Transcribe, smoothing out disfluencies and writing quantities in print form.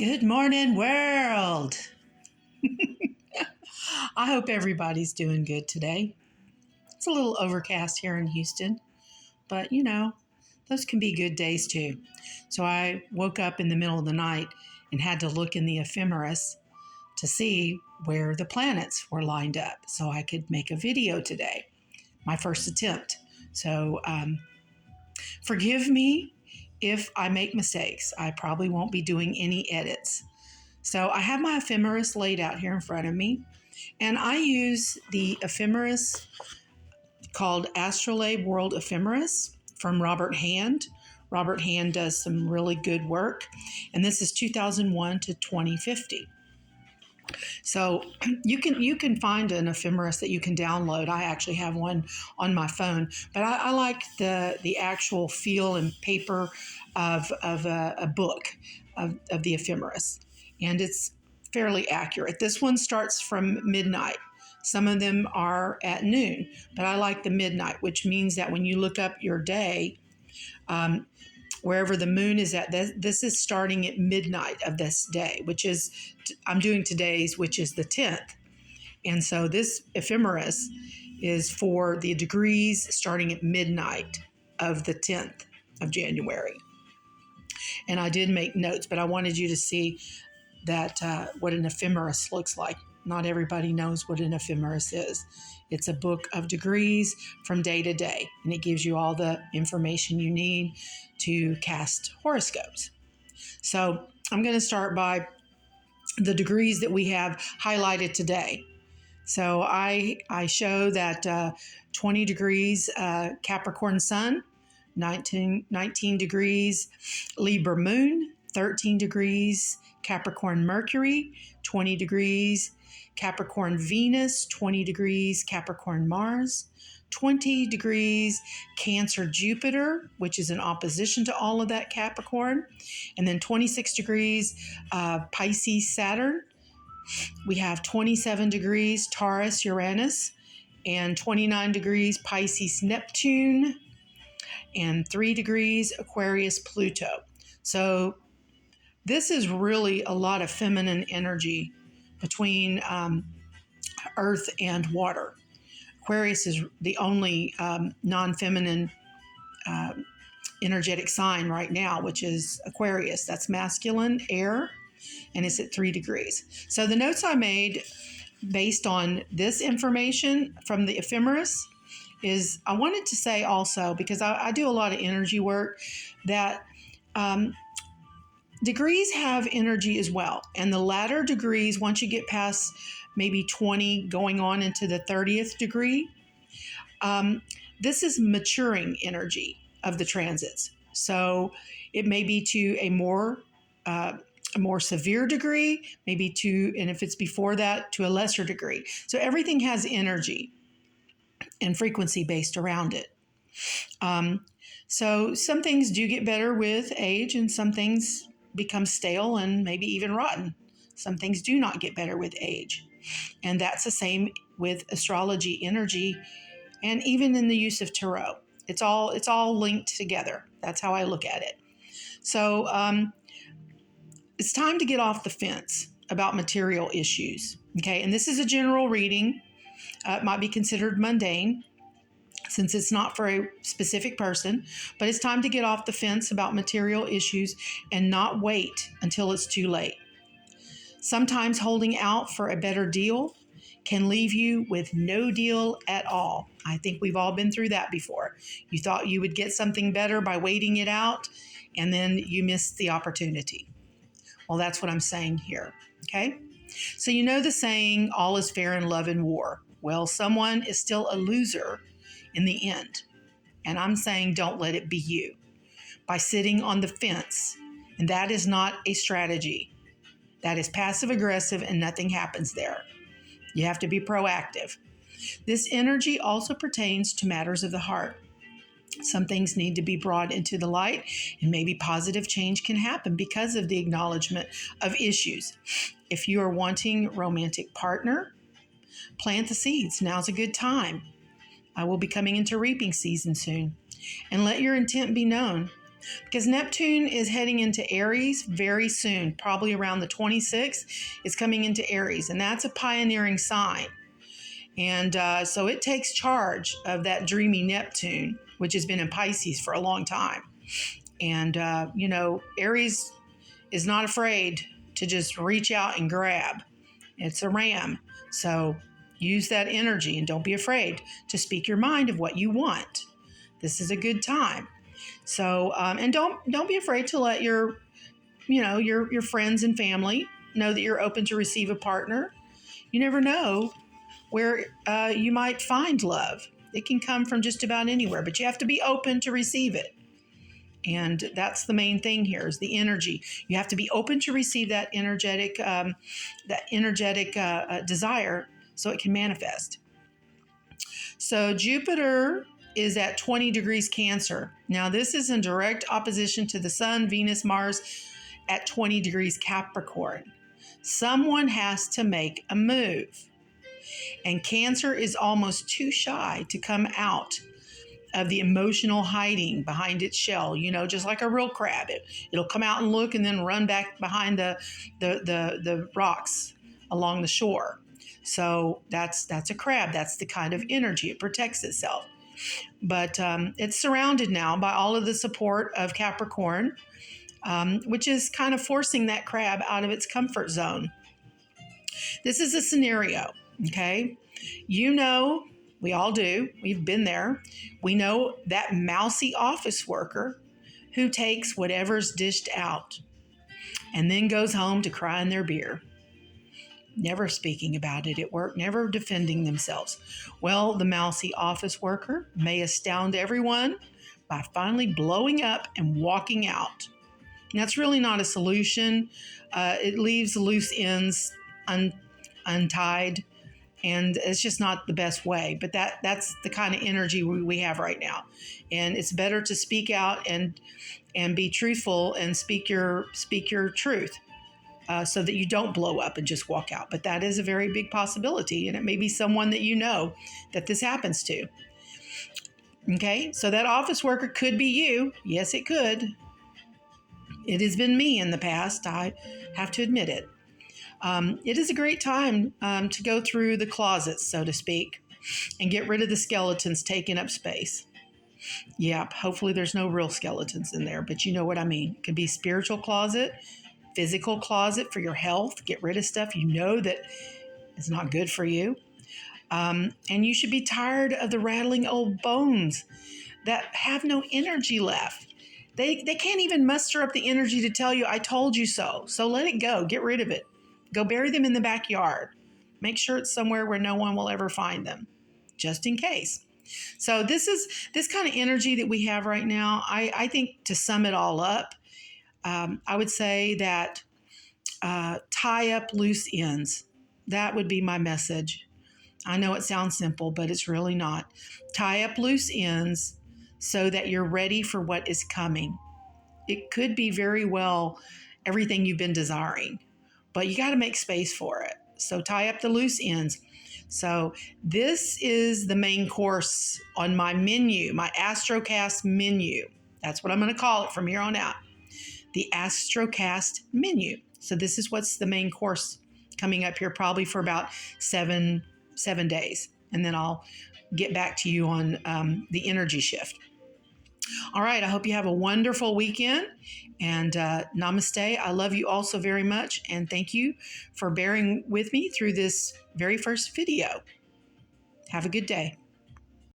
Good morning, world. I hope everybody's doing good today. It's a little overcast here in Houston, but those can be good days too. So I woke up in the middle of the night and had to look in the ephemeris to see where the planets were lined up so I could make a video today. My first attempt. So forgive me if I make mistakes. I probably won't be doing any edits. So I have my ephemeris laid out here in front of me, and I use the ephemeris called Astrolabe World Ephemeris from Robert Hand. Robert Hand does some really good work, and this is 2001 to 2050. So you can find an ephemeris that you can download. I actually have one on my phone, but I like the actual feel and paper of a book of the ephemeris, and it's fairly accurate. This one starts from midnight. Some of them are at noon, but I like the midnight, which means that when you look up your day, wherever the moon is at, this is starting at midnight of this day, which is, I'm doing today's, which is the 10th. And so this ephemeris is for the degrees starting at midnight of the 10th of January. And I did make notes, but I wanted you to see that what an ephemeris looks like. Not everybody knows what an ephemeris is. It's a book of degrees from day to day, and it gives you all the information you need to cast horoscopes. So I'm going to start by the degrees that we have highlighted today. So I show that 20 degrees Capricorn Sun, 19 degrees Libra Moon, 13 degrees Capricorn Mercury, 20 degrees Capricorn Venus, 20 degrees Capricorn Mars, 20 degrees Cancer Jupiter, which is in opposition to all of that Capricorn, and then 26 degrees Pisces Saturn. We have 27 degrees Taurus Uranus, and 29 degrees Pisces Neptune, and 3 degrees Aquarius Pluto. So this is really a lot of feminine energy between earth and water. Aquarius is the only non-feminine energetic sign right now, which is Aquarius. That's masculine, air, and it's at 3 degrees. So the notes I made based on this information from the ephemeris is, I wanted to say also, because I do a lot of energy work, that degrees have energy as well. And the latter degrees, once you get past maybe 20 going on into the 30th degree, this is maturing energy of the transits. So it may be to a more severe degree, maybe to, and if it's before that, to a lesser degree. So everything has energy and frequency based around it. So some things do get better with age, and some things become stale and maybe even rotten. Some things do not get better with age. And that's the same with astrology, energy, and even in the use of tarot. It's all linked together. That's how I look at it. So it's time to get off the fence about material issues. Okay, and this is a general reading. It might be considered mundane, since it's not for a specific person, but it's time to get off the fence about material issues and not wait until it's too late. Sometimes holding out for a better deal can leave you with no deal at all. I think we've all been through that before. You thought you would get something better by waiting it out, and then you missed the opportunity. Well, that's what I'm saying here, okay? So you know the saying, all is fair in love and war. Well, someone is still a loser in the end. And I'm saying don't let it be you by sitting on the fence. And that is not a strategy. That is passive aggressive, and nothing happens there. You have to be proactive. This energy also pertains to matters of the heart. Some things need to be brought into the light, and maybe positive change can happen because of the acknowledgement of issues. If you are wanting a romantic partner, plant the seeds. Now's a good time. I will be coming into reaping season soon. And let your intent be known. because Neptune is heading into Aries very soon, probably around the 26th. It's coming into Aries, and that's a pioneering sign. And so it takes charge of that dreamy Neptune, which has been in Pisces for a long time. And, Aries is not afraid to just reach out and grab. It's a ram. So use that energy and don't be afraid to speak your mind of what you want. This is a good time. So, and don't be afraid to let your friends and family know that you're open to receive a partner. You never know where you might find love. It can come from just about anywhere, but you have to be open to receive it. And that's the main thing here is the energy. You have to be open to receive that energetic desire so it can manifest. So Jupiter is at 20 degrees Cancer. Now this is in direct opposition to the Sun, Venus, Mars at 20 degrees Capricorn. Someone has to make a move. And Cancer is almost too shy to come out of the emotional hiding behind its shell, just like a real crab. It'll come out and look and then run back behind the rocks along the shore. So that's a crab. That's the kind of energy. It protects itself. But it's surrounded now by all of the support of Capricorn, which is kind of forcing that crab out of its comfort zone. This is a scenario, okay? We all do. We've been there. We know that mousy office worker who takes whatever's dished out and then goes home to cry in their beer, never speaking about it at work, never defending themselves. Well, the mousy office worker may astound everyone by finally blowing up and walking out. And that's really not a solution. It leaves loose ends untied. And it's just not the best way. But that's the kind of energy we have right now. And it's better to speak out and be truthful and speak your truth so that you don't blow up and just walk out. But that is a very big possibility. And it may be someone that you know that this happens to. Okay, so that office worker could be you. Yes, it could. It has been me in the past. I have to admit it. It is a great time to go through the closets, so to speak, and get rid of the skeletons taking up space. Yeah, hopefully there's no real skeletons in there, but you know what I mean. It could be spiritual closet, physical closet for your health. Get rid of stuff you know that is not good for you. And you should be tired of the rattling old bones that have no energy left. They can't even muster up the energy to tell you, I told you so. So let it go. Get rid of it. Go bury them in the backyard. Make sure it's somewhere where no one will ever find them, just in case. So this kind of energy that we have right now. I think to sum it all up, I would say that tie up loose ends. That would be my message. I know it sounds simple, but it's really not. Tie up loose ends so that you're ready for what is coming. It could be very well everything you've been desiring, but you got to make space for it. So tie up the loose ends. So this is the main course on my menu, my Astrocast menu. That's what I'm going to call it from here on out. The Astrocast menu. So this is what's the main course coming up here, probably for about seven days. And then I'll get back to you on the energy shift. All right. I hope you have a wonderful weekend, and namaste. I love you all so very much. And thank you for bearing with me through this very first video. Have a good day.